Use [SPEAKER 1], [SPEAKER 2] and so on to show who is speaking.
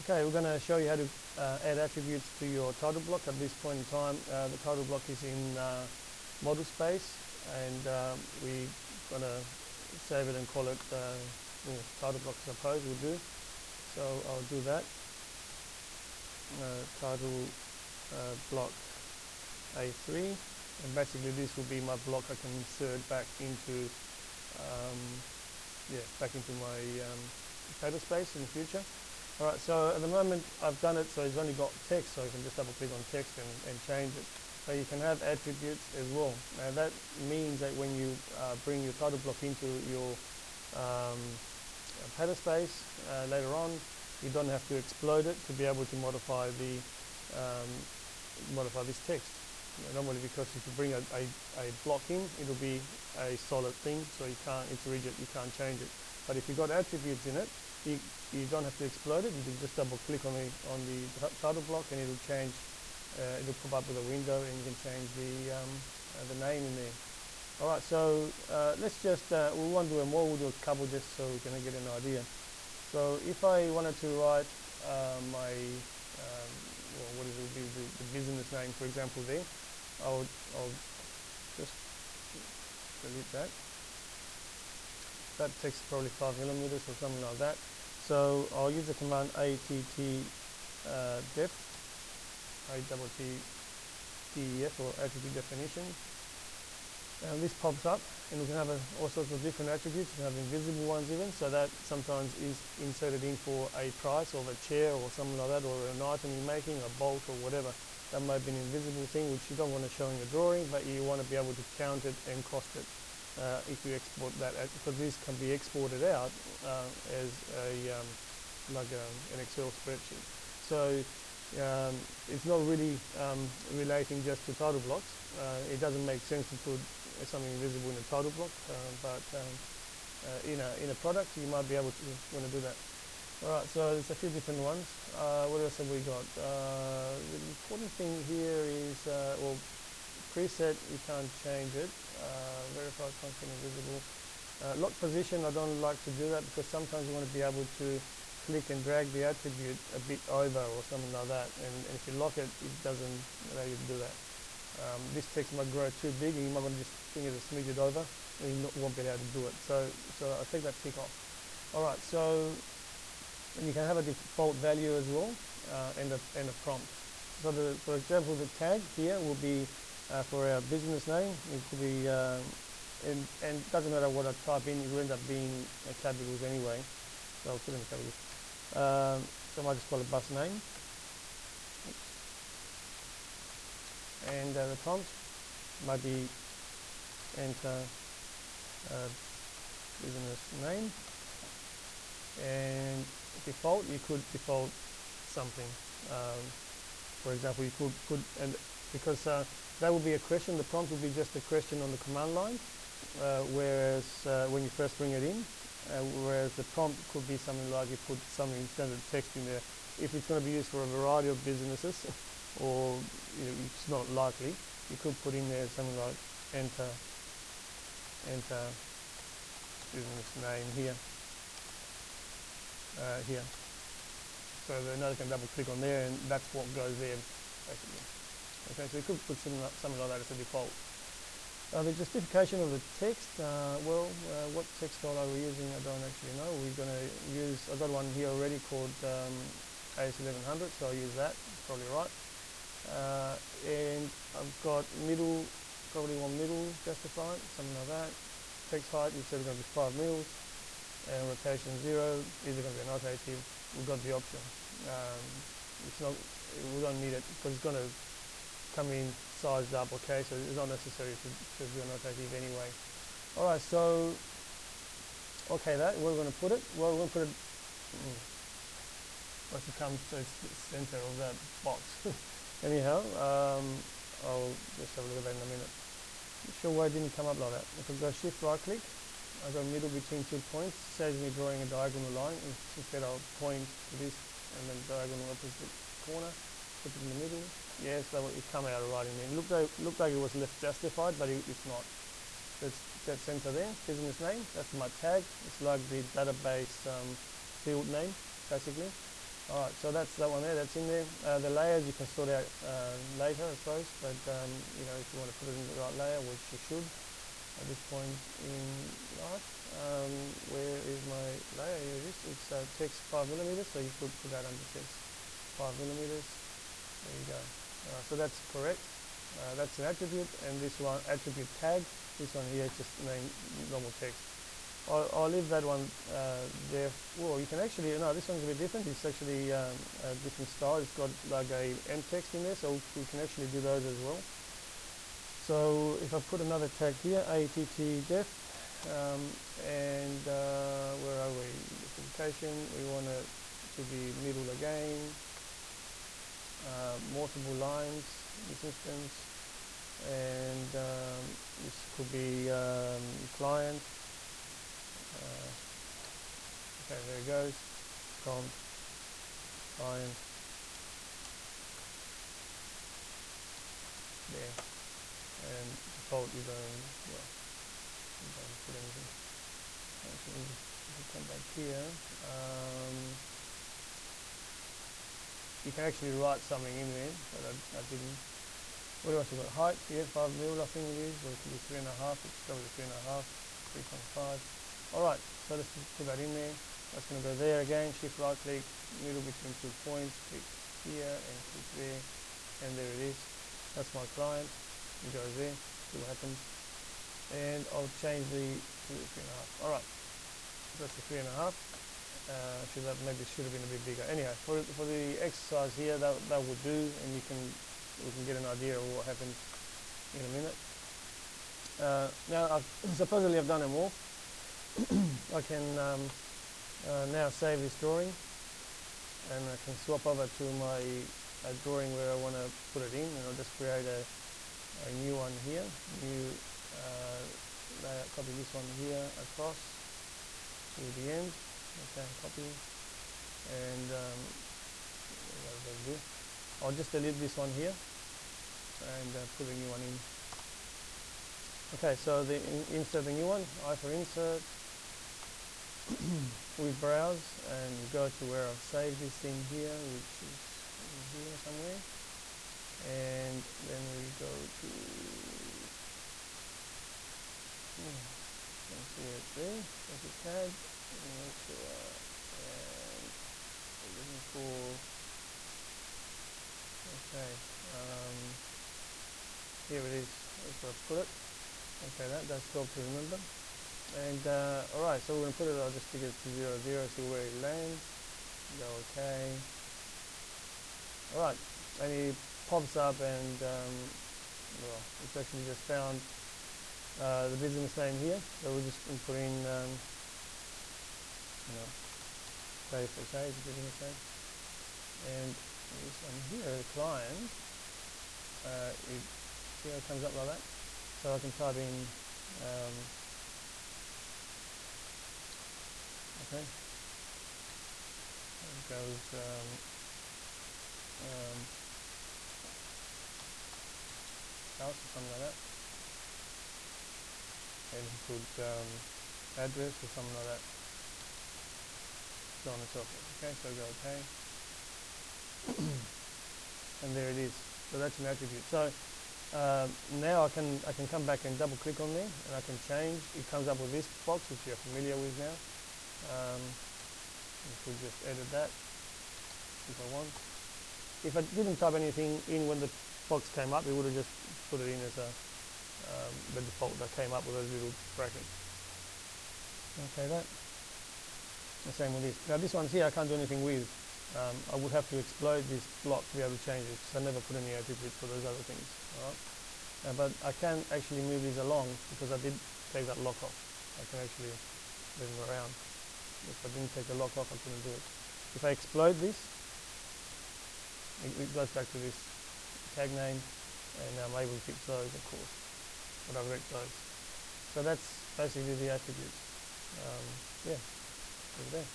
[SPEAKER 1] Okay, we're going to show you how to add attributes to your title block. At this point in time, the title block is in model space, and we're going to save it and call it title block, I suppose we'll do. So I'll do that. Title block A3, and basically this will be my block I can insert back into my title space in the future. Alright, so at the moment I've done it so it's only got text, so you can just double click on text and change it. But you can have attributes as well. Now that means that when you bring your title block into your header space later on, you don't have to explode it to be able to modify the modify this text. Normally, because if you bring a block in, it'll be a solid thing, so you can't, it's rigid, you can't change it. But if you've got attributes in it, you don't have to explode it. You can just double click on the title block and it'll change. It'll pop up with a window and you can change the name in there. All right, so let's just we won't do more. We'll do a couple just so we can get an idea. So if I wanted to write my what is it? The business name, for example, there, I'll just delete that. That takes probably 5 millimeters or something like that. So I'll use the command att-def, ATT-DEF, or attribute definition. And this pops up, and we can have all sorts of different attributes. We can have invisible ones even, so that sometimes is inserted in for a price of a chair or something like that, or an item you're making, a bolt or whatever. That might be an invisible thing which you don't want to show in your drawing, but you want to be able to count it and cost it. If you export that, because this can be exported out as an Excel spreadsheet. So it's not really relating just to title blocks. It doesn't make sense to put something invisible in a title block, but in a product you might be able to want to do that. All right, so there's a few different ones. What else have we got? The important thing here is preset, you can't change it. Verify function invisible. Lock position, I don't like to do that because sometimes you want to be able to click and drag the attribute a bit over or something like that, and if you lock it, it doesn't allow you to do that. This text might grow too big and you might want to just finger to smidge it over and you won't be able to do it. So I take that tick off. Alright, so and you can have a default value as well, and a prompt. So for example, the tag here will be for our business name. It could be, and it doesn't matter what I type in, it will end up being capitals anyway. So I'll put in capitals. So I might just call it bus name. Oops. And the prompt might be enter business name. And default, you could default something. For example, you could put, and because that would be a question, the prompt would be just a question on the command line, whereas when you first bring it in, whereas the prompt could be something like you put something standard text in there. If it's going to be used for a variety of businesses, or it's not likely, you could put in there something like enter business name here. Here. So the another can double click on there and that's what goes there basically. Okay, so you could put something like that as a default. The justification of the text, what text style are we using? I don't actually know. We're going to use, I've got one here already called AS1100, so I'll use that, probably right. And I've got middle, probably want middle justified, something like that. Text height, you said it's going to be 5 mils. And rotation 0, is it going to be annotative? We've got the option. It's not, we don't need it because it's going to come in sized up, okay, so it's not necessary to do annotative anyway. Alright, so, okay, that, where we're going to put it? Well, we're going to put it, once it comes to the center of that box. Anyhow, I'll just have a look at that in a minute. Not sure why it didn't come up like that. If I go shift right click, I go middle between 2 points, saves me drawing a diagonal line. Instead I'll point to this and then diagonal opposite corner, put it in the middle. Yes, that will come out right in there. It looked like it was left justified, but it's not. That's that center there, business name, that's my tag. It's like the database field name, basically. Alright, so that's that one there, that's in there. The layers you can sort out later, I suppose, but you know, if you want to put it in the right layer, which you should at this point in life. Where is my layer? Here it is. It's text 5mm, so you could put that under text 5mm. There you go. So that's correct. That's an attribute, and this one attribute tag. This one here is just name normal text. I'll leave that one there. Well, you can actually, no, this one's a bit different. It's actually a different style. It's got like a M text in there, so we can actually do those as well. So if I put another tag here, attdef, and where are we? Specification, we want it to be middle again, multiple lines, this instance, and this could be client. Okay, there it goes. Prompt, client, there. And default you don't, well, you don't put anything. Actually, if we come back here, you can actually write something in there, but I didn't. What else have we got? Height, yeah, 5mm I think it is, or it could be 3.5, it's probably 3.5, 3.5. Alright, so let's put that in there. That's going to go there again, shift right click, middle between 2 points, click here and click there, and there it is. That's my client, it goes there, see what happens. And I'll change to the 3.5. Alright, so that's the 3.5. Maybe should have been a bit bigger. Anyhow, for the exercise here, that would do, and we can get an idea of what happens in a minute. Now, supposedly I've done them all. I can now save this drawing, and I can swap over to my drawing where I want to put it in, and I'll just create a new one here. New layout, copy this one here across to the end. Okay, copy, and I'll just delete this one here and put a new one in. Okay, so insert the new one. I for insert. We browse and go to where I've saved this thing here, which is in here somewhere, and then we go to let's see where it's there. There's a tag. Make sure, and we're looking for, okay, here it is, that's where I put it. Okay, that's 12 to remember. And alright, so we're going to put it, I'll just stick it to 0, 0, see where it lands. Go okay. Alright, and it pops up, and well, it's actually just found the business name here, so we'll just put in save for save, the business name, and this one here, the client, see how it comes up like that? So I can type in okay, it goes house or something like that, and put address or something like that, so on and so forth. Okay, so go okay, and there it is. So that's an attribute. So now I can come back and double click on there, and I can change. It comes up with this box, which you're familiar with now. You could just edit that if I want. If I didn't type anything in when the box came up, it would have just put it in as a the default that came up with those little brackets. Okay, that. The same with this. Now this one's here, I can't do anything with. I would have to explode this block to be able to change it, because I never put any attributes for those other things. Alright? But I can actually move these along, because I did take that lock off. I can actually move them around. If I didn't take the lock off, I couldn't do it. If I explode this, it goes back to this tag name, and I'm able to fix those, of course, but I've wrecked those. So that's basically the attributes. Yeah, over there.